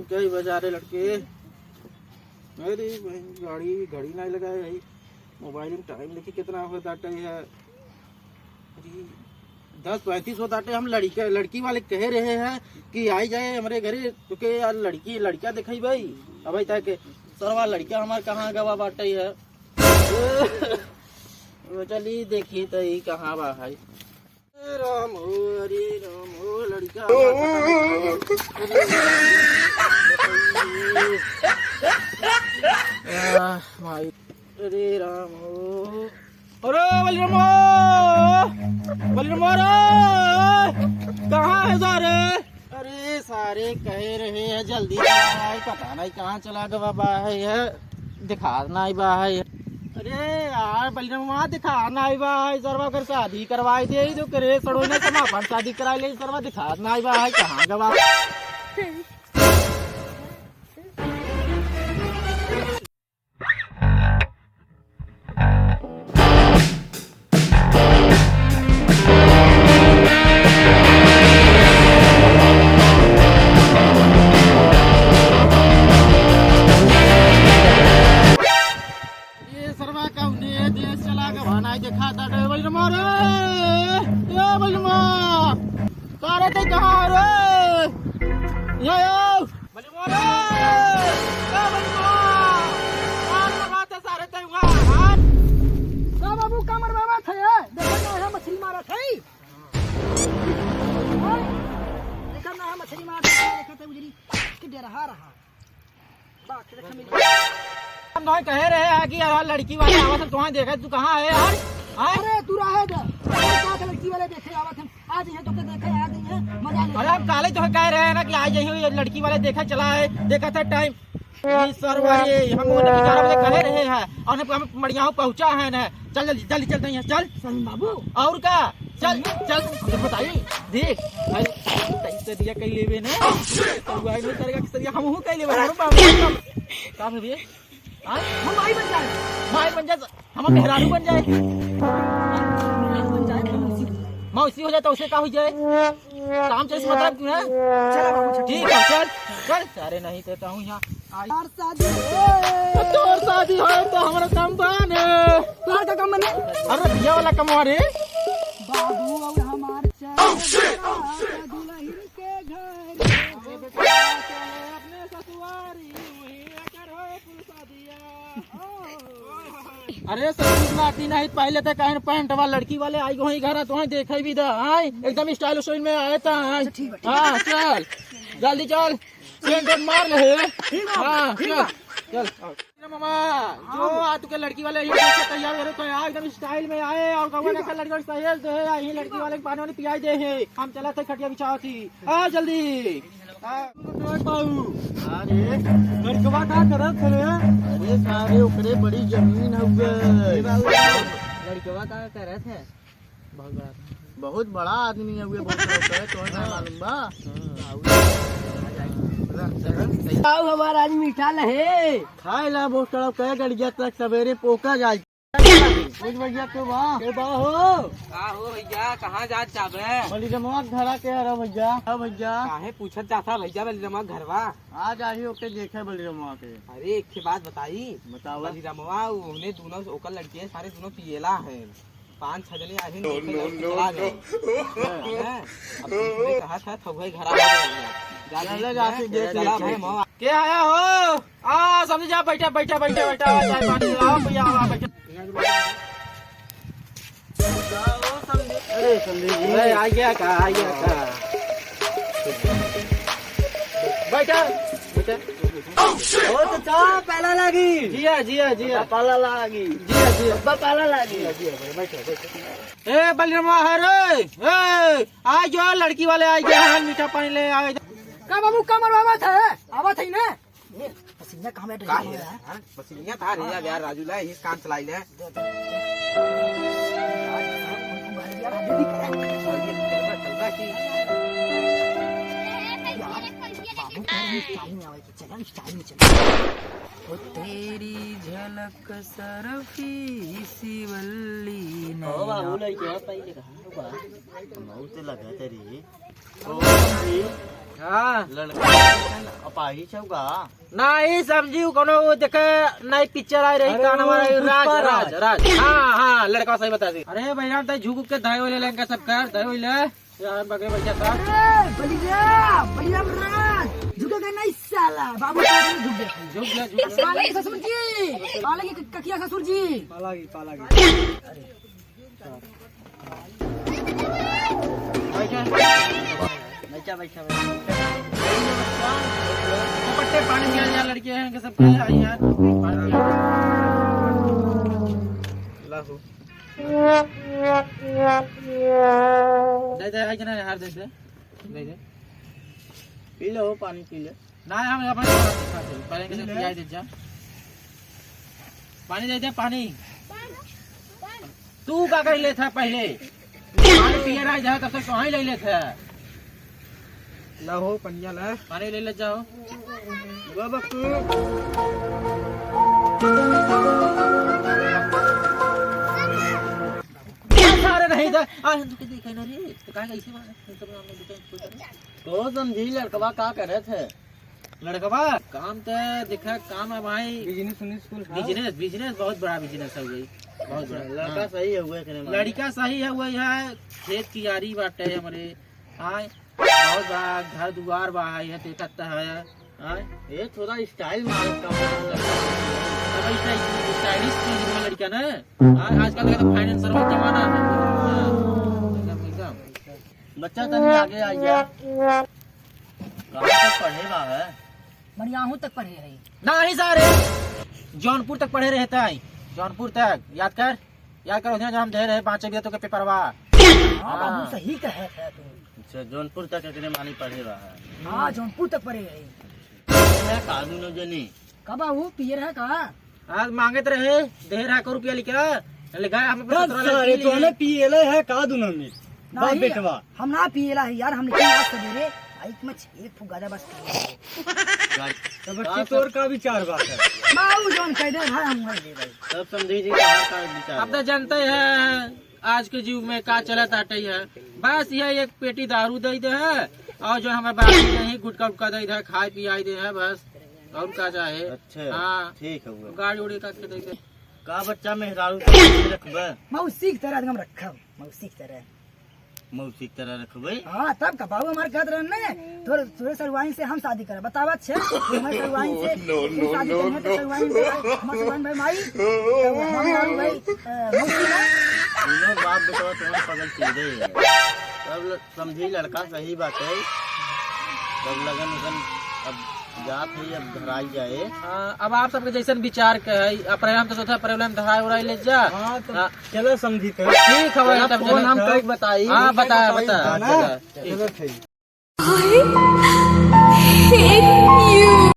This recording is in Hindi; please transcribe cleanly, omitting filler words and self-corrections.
क्या ही बजा रहे लड़के। अरे गाड़ी घड़ी नहीं लगाए भाई, मोबाइल में टाइम देखिए कितना होता है। 10:35 होता है। हम लड़की वाले कह रहे हैं कि आई जाए हमारे घरे, क्योंकि यार लड़कियां दिखाई भाई। अब भाई तक सरवा लड़कियां हमारे कहाँ गवा बाटे है। चलिए देखिए तो ये कहाँ बा है। राम हो अरे राम हो लड़का भाई। अरे राम हो, अरे बलराम कहाँ है सारे? अरे सारे कह रहे हैं जल्दी आए, पता नहीं कहाँ चला गया बा है, दिखा नहीं बा है। अरे यार बलराम दिखा नहीं बा है, सरवा कर शादी करवाए थे जो करे सड़ो ने समापन शादी करा ले, सरवा दिखा नहीं बा है कहाँ गवा। देश चला के भाना देखा था सारे थे कहाँ रे सारे थे बाबू कमर बाबा थे देखा मछली मारा थे, देखा ना मछली मारा देखा थे उजरी कि डरा रहा हम नहीं कह रहे हैं कि यार लड़की वाले आवाज तुम्हें देखा, तू कहाँ है यार? अरे तू रहे लड़की वाले देखे आवत हम आज है तो के देखे आ गई है मजा ले। अरे हम काले तो कह रहे हैं ना कि आज यही लड़की वाले देखा चला है, देखा था टाइम सर वाले हम 11 बजे कह रहे हैं और हम मड़ियाऊ पहुंचा है ना। चल जल्दी जल्दी चलते हैं, चल सही बाबू और का चल चल बताइए देख कैसे दिया कई लेवे ने हम हूँ कई लेवे का भैया हम माई बन जाए हम मेहरारू बन जाए मौसी हो जाए तो उसे का हो जाए काम चल मतलब क्यों है। ठीक है चल चल सारे नहीं देता हूँ यहाँ तोर शादी है तो हमारा काम बने का काम बने। अरे भैया वाला कमवा रे बाबू और हमारे दुल्हन के घर अपने ससुरारी अरे सब नाती नहीं पहले तो कहीं पैंट वाला लड़की वाले आई वही घर तो देखे भी था एकदम स्टाइल स्टाइल में आया था। हाँ चल जल्दी चल सेंट मार ले। हाँ चल चल मामा जो आज के लड़की वाले तैयार तो एकदम स्टाइल में आए और लड़की सहेज दे यही लड़की वाले पानी वानी पियाई दे है। हम चला थे खटिया बिछा थी आ जल्दी अरे लड़कवा का करत है। अरे सारे ऊपरे बड़ी जमीन है लड़कवा का करत है बहुत बड़ा आदमी है तो मालूम बा हमारा आज मीठा लहे खाए ला बहुत कह गड़िया तक सवेरे पोका जाए कुछ बढ़िया तो हो भैया कहाँ जा चाहे बली रमवा घरा के अरे भैया भैया काहे पूछत जाता भैया बली रमवा घरवा आ जाही ओके देखे बली रमवा के। अरे एक के बात बताओ बली रमवा उन्हें दोनों ओकर लड़के सारे दोनों पियला है 5-6 जने आही चला गए कहा था थोड़े घर क्या आया हो आ समझ जा बैठा बैठा बैठा बैठा पानी लाओ भैया बैठा। अरे संदीप आ गया का बैठा बैठा ओ तो चा पहला लागी जिया पहला लागी जिया पहला लागी बैठो बैठो। ए बलराम रे ए आज जो लड़की वाले आ गए मीठा पानी ले आए का बाबू कमर बाबा था आवत है ना पसीना कहां बैठ रहा है पसीना था रे यार राजू ला इस काम चलाई ले तेरी झलक सरफी शिवल्ली बहुत लगा तेरी हाँ लड़का अपाही छौगा नहीं समझी कोनो वो देखे नई पिक्चर आई रही का नाम है राज राज राज हाँ हाँ लड़का सही बता दी। अरे भैया तो झुक के धाय वाले लेंगे सब कर धाय वाले यार बगे भैया साहब बलिया राज झुकेगा नहीं साला बाबू झुक गया पाला की ससुर जी पाला की ककिया ससुर जी बैठा बैठा पट्टे पानी पिया यार लड़के हैं कि सब आई यार पानी पिया लाहू दे दे आई ना हार दे दे पी लो पानी पी ले ना हम अपन पहले के पिया दे जा पानी दे दे पानी तू का कर ले था पहले पानी पिए रहा जा तब तक वहीं ले ले था लाहो पंजा ला पानी ले ले जाओ बाबा सारे नहीं था आज तो देखे ना रे तो काहे ऐसे बात तो समझी लड़कवा का करे थे लड़कवा काम तो देखा काम है भाई बिजनेस बिजनेस बहुत बड़ा बिजनेस है भाई बहुत बड़ा लड़का सही है हुए लड़का सही है वही है खेत की यारी बाटे हमारे आए बहुत बड़ा घर दुआर बा है देखता है आए ये थोड़ा स्टाइल मार का स्टाइलिश चीज में लड़का ना आजकल का फाइनेंसर वाला जमाना है एकदम बच्चा तनी आगे आ गया कहाँ तक पढ़ेगा है मनियाहू तक पढ़े रही नहीं सारे जौनपुर तक पढ़े रहता है जौनपुर तक याद कर उधर जब हम दे रहे 5 बजे तो के पेपर बा बाबू सही कहे थे तू अच्छा जौनपुर तक कितने मानी पढ़ेगा है हाँ जौनपुर तक पढ़े रही है कानून जनी कब बाबू पियर है का आज मांगे तो रहे 1,500 रुपया लिखा हमें पीएले है का दुनो में नहीं, बेटवा हम ना पिएला है यार हम लेकिन आज सवेरे आई में 6 फुगादा बस तो बच्ची तोर का विचार बात है बाबू जोन कह दे भाई हम वही ले भाई सब समझी जी का विचार अब तो जानते हैं आज के जीव में का चला ताटे है बस यह एक पेटी दारू दे दे है और जो हमारे बाकी नहीं गुटका उटका दे है खाए पियाई दे है बस और का चाहे अच्छा हाँ ठीक है वो गाड़ी उड़ी का दे दे का बच्चा मेहरारू रखबे मौसी की तरह हम रखब मौसी की तरह मौसी की तरह रखबे हाँ तब का बाबू हमारे कहते रहे ने थोड़े सरवाइन से हम शादी करे बतावत छे हमारे सरवाइन से तू शादी करने तो सरवाइन हमारे सरवाइन भाई माई हम दारू भाई मौसी ना तीनों बाप बेटा तुम्हारे पगल सीधे सब समझी लड़का सही बात है सब लगन उगन अब जात है अब धराई जाए अब आप सबके जैसन विचार के है अप्रैल हम तो सोचा अप्रैल में धराई उड़ाई ले जा चलो समझी तो ठीक है तब फोन हम कब बताई हाँ बता चलो ठीक I hate you.